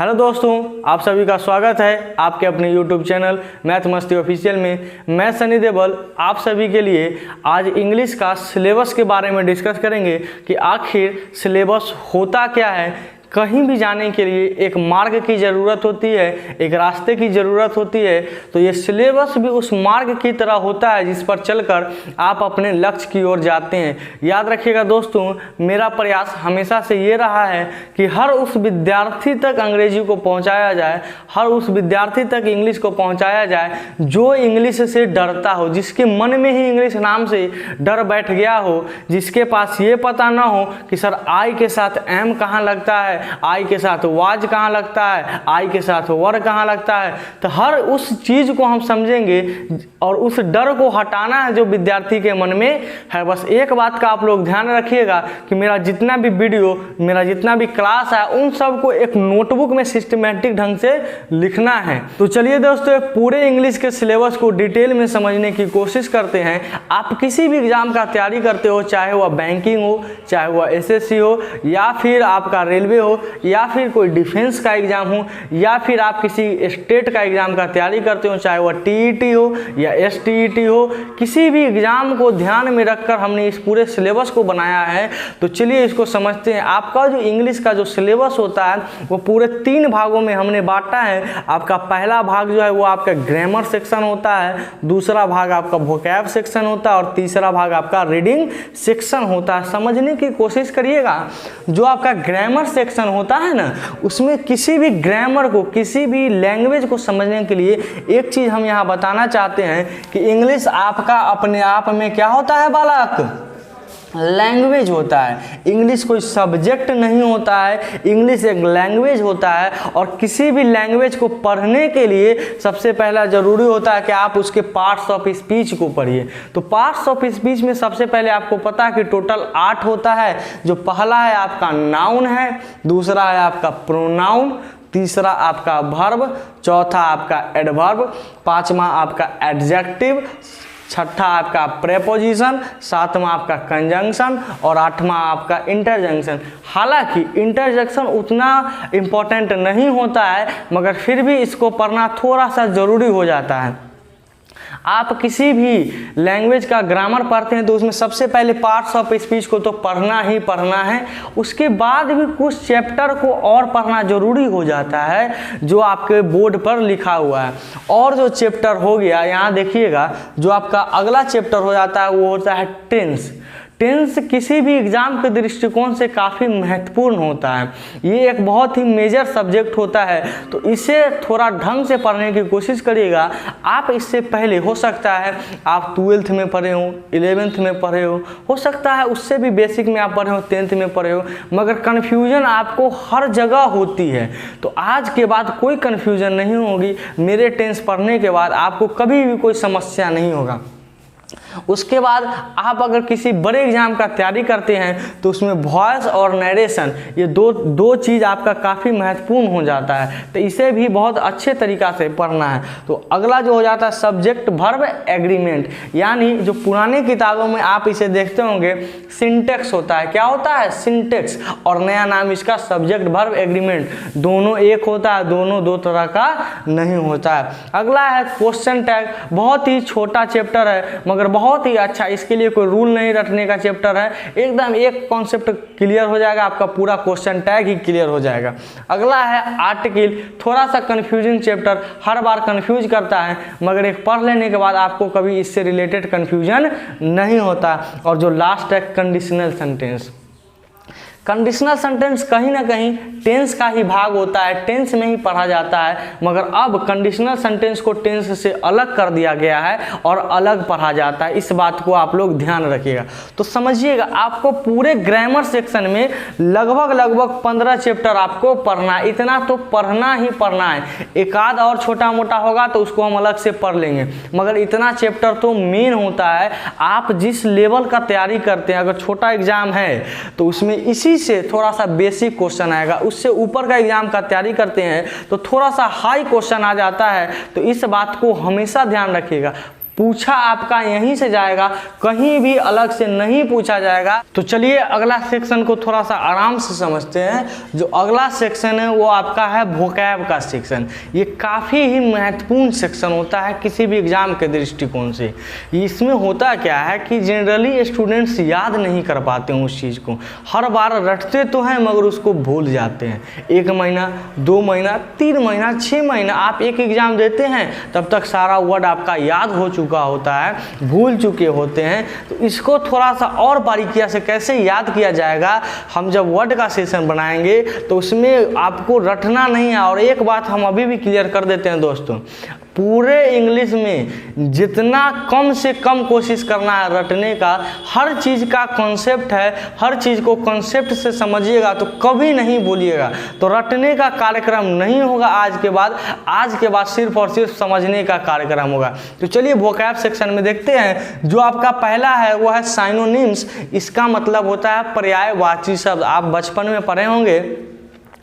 Hello दोस्तों, आप सभी का स्वागत है आपके अपने YouTube चैनल मैथ मस्ती ऑफिशियल में। मैं सनी देवल आप सभी के लिए आज इंग्लिश का सिलेबस के बारे में डिस्कस करेंगे कि आखिर सिलेबस होता क्या है। कहीं भी जाने के लिए एक मार्ग की ज़रूरत होती है, एक रास्ते की ज़रूरत होती है, तो ये सिलेबस भी उस मार्ग की तरह होता है जिस पर चलकर आप अपने लक्ष्य की ओर जाते हैं। याद रखिएगा दोस्तों, मेरा प्रयास हमेशा से ये रहा है कि हर उस विद्यार्थी तक अंग्रेजी को पहुंचाया जाए, हर उस विद्यार्थी तक इंग्लिश को पहुंचाया जाए जो इंग्लिश से डरता हो, जिसके मन में ही इंग्लिश नाम से डर बैठ गया हो, जिसके पास ये पता ना हो कि सर आई के साथ एम कहाँ लगता है, आई के साथ वाज कहाँ लगता है, आई के साथ वर कहाँ लगता है। तो हर उस चीज़ को हम समझेंगे और उस डर को हटाना है जो विद्यार्थी के मन में है। बस एक बात का आप लोग ध्यान रखिएगा कि मेरा जितना भी वीडियो, मेरा जितना भी क्लास है, उन सब को एक नोटबुक में सिस्टमेटिक ढंग से लिखना है। तो चलिए दोस्तों, पूरे इंग्लिश के सिलेबस को डिटेल में समझने की कोशिश करते हैं। आप किसी भी एग्जाम का तैयारी करते हो, चाहे वह बैंकिंग हो, चाहे वह एसएससी हो, या फिर आपका रेलवे हो, या फिर कोई डिफेंस का एग्जाम हो, या फिर आप किसी स्टेट का एग्जाम का तैयारी करते हो, चाहे वह टीईटी हो या एसटीईटी हो, किसी भी एग्जाम को ध्यान में रखकर हमने इस पूरे सिलेबस को बनाया है। तो चलिए इसको समझते हैं। आपका जो इंग्लिश का जो सिलेबस होता है वो पूरे 3 भागों में हमने बांटा है। आपका पहला भाग जो है वो आपका ग्रामर सेक्शन होता है, दूसरा भाग आपका वोकैब सेक्शन होता है और तीसरा भाग आपका रीडिंग सेक्शन होता है। समझने की कोशिश करिएगा। जो आपका ग्रामर सेक्शन होता है ना, उसमें किसी भी ग्रामर को, किसी भी लैंग्वेज को समझने के लिए एक चीज हम यहाँ बताना चाहते हैं कि इंग्लिश आपका अपने आप में क्या होता है बालक, लैंग्वेज होता है। इंग्लिश कोई सब्जेक्ट नहीं होता है, इंग्लिश एक लैंग्वेज होता है। और किसी भी लैंग्वेज को पढ़ने के लिए सबसे पहला ज़रूरी होता है कि आप उसके पार्ट्स ऑफ स्पीच को पढ़िए। तो पार्ट्स ऑफ स्पीच में सबसे पहले आपको पता है कि टोटल 8 होता है। जो पहला है आपका नाउन है, दूसरा है आपका प्रोनाउन, तीसरा आपका वर्ब, चौथा आपका एडवर्ब, पांचवा आपका एडजेक्टिव, छठा आपका प्रेपोजिशन, सातवां आपका कंजंक्शन और आठवां आपका इंटरजंक्शन। हालांकि इंटरजेक्शन उतना इम्पोर्टेंट नहीं होता है, मगर फिर भी इसको पढ़ना थोड़ा सा ज़रूरी हो जाता है। आप किसी भी लैंग्वेज का ग्रामर पढ़ते हैं तो उसमें सबसे पहले पार्ट्स ऑफ स्पीच को तो पढ़ना ही पढ़ना है। उसके बाद भी कुछ चैप्टर को और पढ़ना जरूरी हो जाता है जो आपके बोर्ड पर लिखा हुआ है। और जो चैप्टर हो गया, यहाँ देखिएगा, जो आपका अगला चैप्टर हो जाता है वो होता है टेंस। टेंस किसी भी एग्जाम के दृष्टिकोण से काफ़ी महत्वपूर्ण होता है। ये एक बहुत ही मेजर सब्जेक्ट होता है, तो इसे थोड़ा ढंग से पढ़ने की कोशिश करिएगा। आप इससे पहले हो सकता है आप 12th में पढ़े हो, 11th में पढ़े हो सकता है उससे भी बेसिक में आप पढ़े हो, 10th में पढ़े हो, मगर कन्फ्यूजन आपको हर जगह होती है। तो आज के बाद कोई कन्फ्यूजन नहीं होगी। मेरे टेंस पढ़ने के बाद आपको कभी भी कोई समस्या नहीं होगा। उसके बाद आप अगर किसी बड़े एग्जाम का तैयारी करते हैं तो उसमें वॉइस और नरेशन, ये दो चीज़ आपका काफ़ी महत्वपूर्ण हो जाता है। तो इसे भी बहुत अच्छे तरीक़ा से पढ़ना है। तो अगला जो हो जाता है सब्जेक्ट वर्ब एग्रीमेंट, यानी जो पुराने किताबों में आप इसे देखते होंगे सिंटेक्स होता है। क्या होता है? सिंटेक्स। और नया नाम इसका सब्जेक्ट वर्ब एग्रीमेंट। दोनों एक होता है, दोनों दो तरह का नहीं होता है। अगला है क्वेश्चन टैग। बहुत ही छोटा चैप्टर है मगर बहुत ही अच्छा। इसके लिए कोई रूल नहीं रटने का चैप्टर है। एकदम एक कॉन्सेप्ट क्लियर हो जाएगा, आपका पूरा क्वेश्चन टैग ही क्लियर हो जाएगा। अगला है आर्टिकल। थोड़ा सा कंफ्यूजिंग चैप्टर, हर बार कंफ्यूज करता है, मगर एक पढ़ लेने के बाद आपको कभी इससे रिलेटेड कंफ्यूजन नहीं होता। और जो लास्ट है कंडीशनल सेंटेंस। कंडीशनल सेंटेंस कहीं ना कहीं टेंस का ही भाग होता है, टेंस में ही पढ़ा जाता है, मगर अब कंडीशनल सेंटेंस को टेंस से अलग कर दिया गया है और अलग पढ़ा जाता है। इस बात को आप लोग ध्यान रखिएगा। तो समझिएगा, आपको पूरे ग्रामर सेक्शन में लगभग 15 चैप्टर आपको पढ़ना है। इतना तो पढ़ना ही पढ़ना है। एक आध और छोटा मोटा होगा तो उसको हम अलग से पढ़ लेंगे, मगर इतना चैप्टर तो मेन होता है। आप जिस लेवल का तैयारी करते हैं, अगर छोटा एग्जाम है तो उसमें इसी से थोड़ा सा बेसिक क्वेश्चन आएगा, उससे ऊपर का एग्जाम का तैयारी करते हैं तो थोड़ा सा हाई क्वेश्चन आ जाता है। तो इस बात को हमेशा ध्यान रखिएगा। पूछा आपका यहीं से जाएगा, कहीं भी अलग से नहीं पूछा जाएगा। तो चलिए अगला सेक्शन को थोड़ा सा आराम से समझते हैं। जो अगला सेक्शन है वो आपका है वोकैब का सेक्शन। ये काफ़ी ही महत्वपूर्ण सेक्शन होता है किसी भी एग्जाम के दृष्टिकोण से। इसमें होता क्या है कि जनरली स्टूडेंट्स याद नहीं कर पाते हैं उस चीज़ को, हर बार रटते तो हैं मगर उसको भूल जाते हैं। 1 महीना, 2 महीना, 3 महीना, 6 महीना आप एक एग्ज़ाम देते हैं, तब तक सारा वर्ड आपका याद हो चुका होता है, भूल चुके होते हैं। तो इसको थोड़ा सा और बारीकिया से कैसे याद किया जाएगा, हम जब वर्ड का सेशन बनाएंगे तो उसमें आपको रटना नहीं है। और एक बात हम अभी भी क्लियर कर देते हैं दोस्तों, पूरे इंग्लिश में जितना कम से कम कोशिश करना है रटने का। हर चीज़ का कॉन्सेप्ट है, हर चीज़ को कॉन्सेप्ट से समझिएगा तो कभी नहीं भूलिएगा। तो रटने का कार्यक्रम नहीं होगा आज के बाद सिर्फ और सिर्फ समझने का कार्यक्रम होगा। तो चलिए वोकैब सेक्शन में देखते हैं। जो आपका पहला है वो है साइनोनिम्स। इसका मतलब होता है पर्यायवाची शब्द। आप बचपन में पढ़े होंगे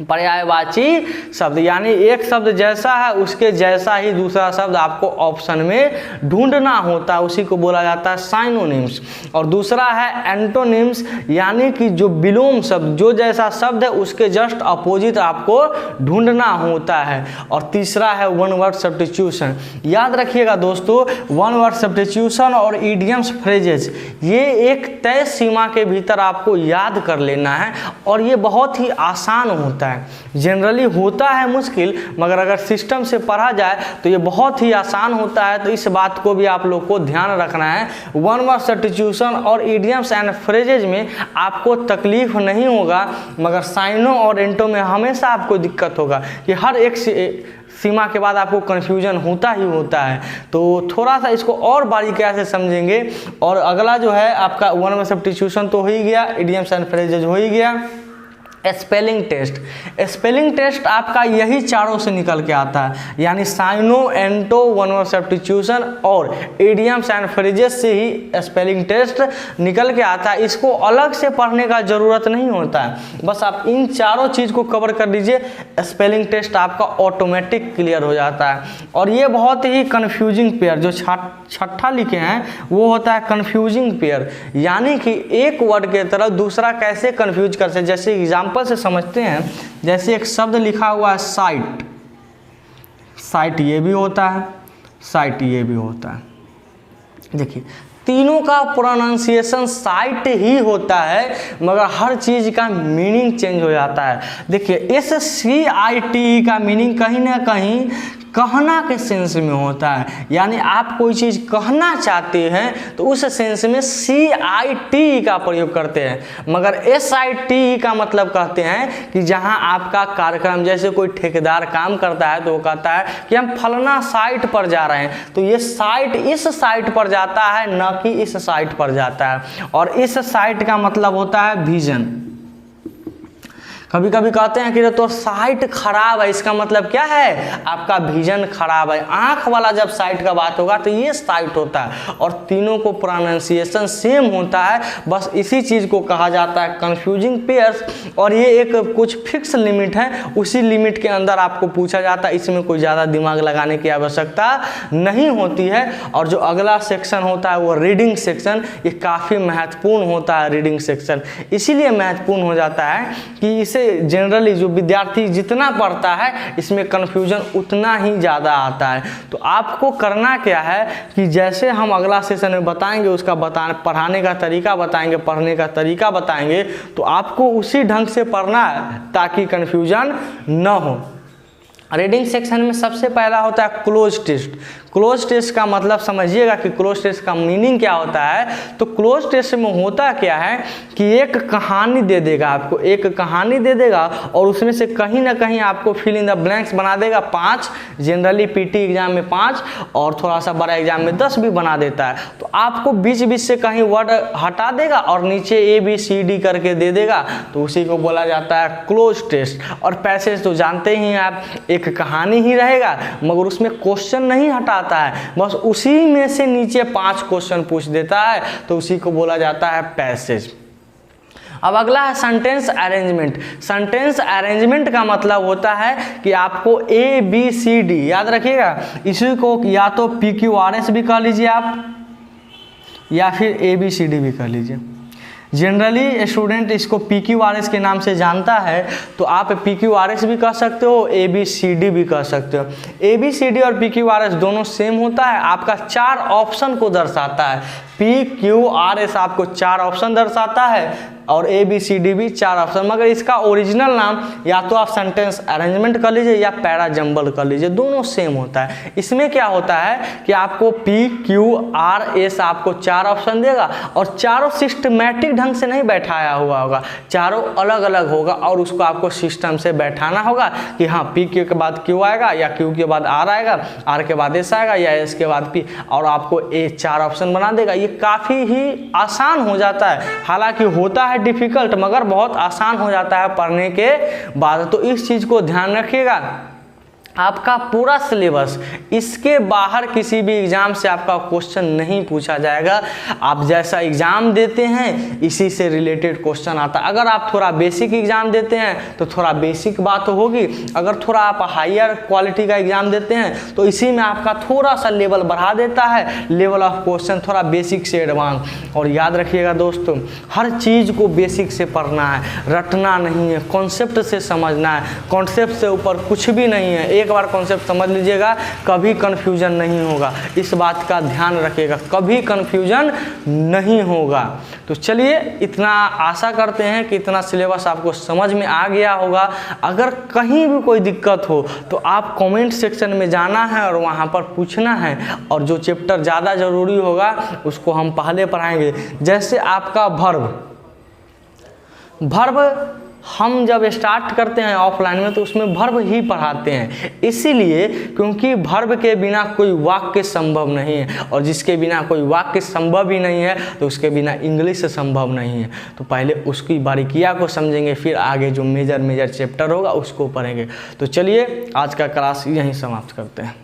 पर्यायवाची शब्द, यानी एक शब्द जैसा है उसके जैसा ही दूसरा शब्द आपको ऑप्शन में ढूंढना होता है, उसी को बोला जाता है साइनोनिम्स। और दूसरा है एंटोनिम्स, यानी कि जो विलोम शब्द, जो जैसा शब्द है उसके जस्ट अपोजिट आपको ढूंढना होता है। और तीसरा है वन वर्ड सब्स्टिट्यूशन। याद रखिएगा दोस्तों, वन वर्ड सब्स्टिट्यूशन और इडियम्स फ्रेजेस, ये एक तय सीमा के भीतर आपको याद कर लेना है और ये बहुत ही आसान होता है। जनरली होता है मुश्किल, मगर अगर सिस्टम से पढ़ा जाए तो ये बहुत ही आसान होता है। तो इस बात को भी आप लोग को ध्यान रखना है। वन वर्ड सब्स्टिट्यूशन और इडियम्स एंड फ्रेजेज में आपको तकलीफ नहीं होगा, मगर साइनो और एंटो में हमेशा आपको दिक्कत होगा कि हर एक सीमा के बाद आपको कन्फ्यूजन होता ही होता है। तो थोड़ा सा इसको और बारीकी से समझेंगे। और अगला जो है आपका वन वर्ड सब्स्टिट्यूशन तो हो ही गया, इडियम्स एंड फ्रेजेज हो ही गया। स्पेलिंग टेस्ट, स्पेलिंग टेस्ट आपका यही चारों से निकल के आता है, यानी साइनो, एंटो, वन वर्ड सब्स्टिट्यूशन और इडियम्स एंड फ्रेजेस से ही स्पेलिंग टेस्ट निकल के आता है। इसको अलग से पढ़ने का ज़रूरत नहीं होता है, बस आप इन चारों चीज़ को कवर कर लीजिए, स्पेलिंग टेस्ट आपका ऑटोमेटिक क्लियर हो जाता है। और ये बहुत ही कन्फ्यूजिंग पेयर, जो छठा लिखे हैं वो होता है कन्फ्यूजिंग पेयर, यानी कि एक वर्ड के तरफ दूसरा कैसे कन्फ्यूज कर सकते। जैसे एग्जाम्पल से समझते हैं, जैसे एक शब्द लिखा हुआ है साइट, साइट ये भी होता है, साइट ये भी होता है। देखिए तीनों का प्रोनाउंसिएशन साइट ही होता है, मगर हर चीज़ का मीनिंग चेंज हो जाता है। देखिए इस CITE का मीनिंग कहीं ना कहीं कहना के सेंस में होता है, यानी आप कोई चीज़ कहना चाहते हैं तो उस सेंस में CITE का प्रयोग करते हैं, मगर SITE का मतलब कहते हैं कि जहां आपका कार्यक्रम, जैसे कोई ठेकेदार काम करता है तो वो कहता है कि हम फलाना साइट पर जा रहे हैं, तो ये साइट इस साइट पर जाता है, न कि इस साइट पर जाता है। और इस साइट का मतलब होता है विजन। कभी कभी कहते हैं कि तो साइट खराब है, इसका मतलब क्या है, आपका विजन खराब है। आंख वाला जब साइट का बात होगा तो ये साइट होता है। और तीनों को प्रोनाउंसिएशन सेम होता है, बस इसी चीज़ को कहा जाता है कन्फ्यूजिंग पेयर्स। और ये एक कुछ फिक्स लिमिट है, उसी लिमिट के अंदर आपको पूछा जाता है, इसमें कोई ज़्यादा दिमाग लगाने की आवश्यकता नहीं होती है। और जो अगला सेक्शन होता है वो रीडिंग सेक्शन, ये काफ़ी महत्वपूर्ण होता है। रीडिंग सेक्शन इसीलिए महत्वपूर्ण हो जाता है कि इसे जनरली जो विद्यार्थी जितना पढ़ता है इसमें कन्फ्यूजन उतना ही ज़्यादा आता है। तो आपको करना क्या है कि जैसे हम अगला सेशन में बताएंगे, उसका पढ़ाने का तरीका बताएंगे, पढ़ने का तरीका बताएंगे, तो आपको उसी ढंग से पढ़ना है ताकि कन्फ्यूजन न हो। रीडिंग सेक्शन में सबसे पहला होता है क्लोज टेस्ट। क्लोज टेस्ट का मतलब समझिएगा कि क्लोज टेस्ट का मीनिंग क्या होता है। तो क्लोज टेस्ट में होता क्या है कि एक कहानी दे देगा आपको, एक कहानी दे देगा और उसमें से कहीं ना कहीं आपको फिल इन द ब्लैंक्स बना देगा। 5 जनरली PT एग्जाम में 5 और थोड़ा सा बड़ा एग्जाम में 10 भी बना देता है। तो आपको बीच बीच से कहीं वर्ड हटा देगा और नीचे ABCD करके दे देगा, तो उसी को बोला जाता है क्लोज टेस्ट। और पैसेज तो जानते ही हैं आप, एक कहानी ही रहेगा मगर उसमें क्वेश्चन नहीं हटाता है, बस उसी में से नीचे 5 क्वेश्चन पूछ देता है, तो उसी को बोला जाता है पैसेज। अब अगला है सेंटेंस अरेंजमेंट। सेंटेंस अरेंजमेंट का मतलब होता है कि आपको ABCD याद रखिएगा, इसी को या तो PQRS भी कह लीजिए आप, या फिर ABCD भी कह लीजिए। जनरली स्टूडेंट इसको PQRS के नाम से जानता है, तो आप PQRS भी कह सकते हो, ABCD भी कह सकते हो। ABCD और PQRS दोनों सेम होता है, आपका 4 ऑप्शन को दर्शाता है। PQRS आपको 4 ऑप्शन दर्शाता है और ABCD भी 4 ऑप्शन, मगर इसका ओरिजिनल नाम या तो आप सेंटेंस अरेंजमेंट कर लीजिए या पैराजंबल कर लीजिए, दोनों सेम होता है। इसमें क्या होता है कि आपको PQRS आपको 4 ऑप्शन देगा और चारों सिस्टमैटिक ढंग से नहीं बैठाया हुआ होगा, चारों अलग अलग होगा और उसको आपको सिस्टम से बैठाना होगा कि हाँ PQ के बाद Q आएगा या Q के बाद R आएगा, R के बाद S आएगा या S के बाद P, और आपको 4 ऑप्शन बना देगा। ये काफ़ी ही आसान हो जाता है, हालांकि होता है डिफिकल्ट, मगर बहुत आसान हो जाता है पढ़ने के बाद। तो इस चीज़ को ध्यान रखिएगा। आपका पूरा सिलेबस, इसके बाहर किसी भी एग्जाम से आपका क्वेश्चन नहीं पूछा जाएगा। आप जैसा एग्जाम देते हैं इसी से रिलेटेड क्वेश्चन आता है। अगर आप थोड़ा बेसिक एग्जाम देते हैं तो थोड़ा बेसिक बात होगी, अगर थोड़ा आप हायर क्वालिटी का एग्जाम देते हैं तो इसी में आपका थोड़ा सा लेवल बढ़ा देता है, लेवल ऑफ क्वेश्चन थोड़ा बेसिक से एडवांस। और याद रखिएगा दोस्तों, हर चीज़ को बेसिक से पढ़ना है, रटना नहीं है, कॉन्सेप्ट से समझना है। कॉन्सेप्ट से ऊपर कुछ भी नहीं है। एक बार कॉन्सेप्ट समझ लीजिएगा, कभी कंफ्यूजन नहीं होगा। इस बात का ध्यान रखिएगा, कभी कंफ्यूजन नहीं होगा। तो चलिए, इतना आशा करते हैं कि इतना सिलेबस आपको समझ में आ गया होगा। अगर कहीं भी कोई दिक्कत हो तो आप कमेंट सेक्शन में जाना है और वहाँ पर पूछना है, और जो चैप्टर ज़्यादा ज़रूरी होगा उसको हम पहले पढ़ाएंगे। जैसे आपका वर्ब हम जब स्टार्ट करते हैं ऑफलाइन में तो उसमें वर्ब ही पढ़ाते हैं, इसीलिए क्योंकि वर्ब के बिना कोई वाक्य संभव नहीं है, और जिसके बिना कोई वाक्य संभव ही नहीं है तो उसके बिना इंग्लिश संभव नहीं है। तो पहले उसकी बारीकियाँ को समझेंगे, फिर आगे जो मेजर चैप्टर होगा उसको पढ़ेंगे। तो चलिए, आज का क्लास यहीं समाप्त करते हैं।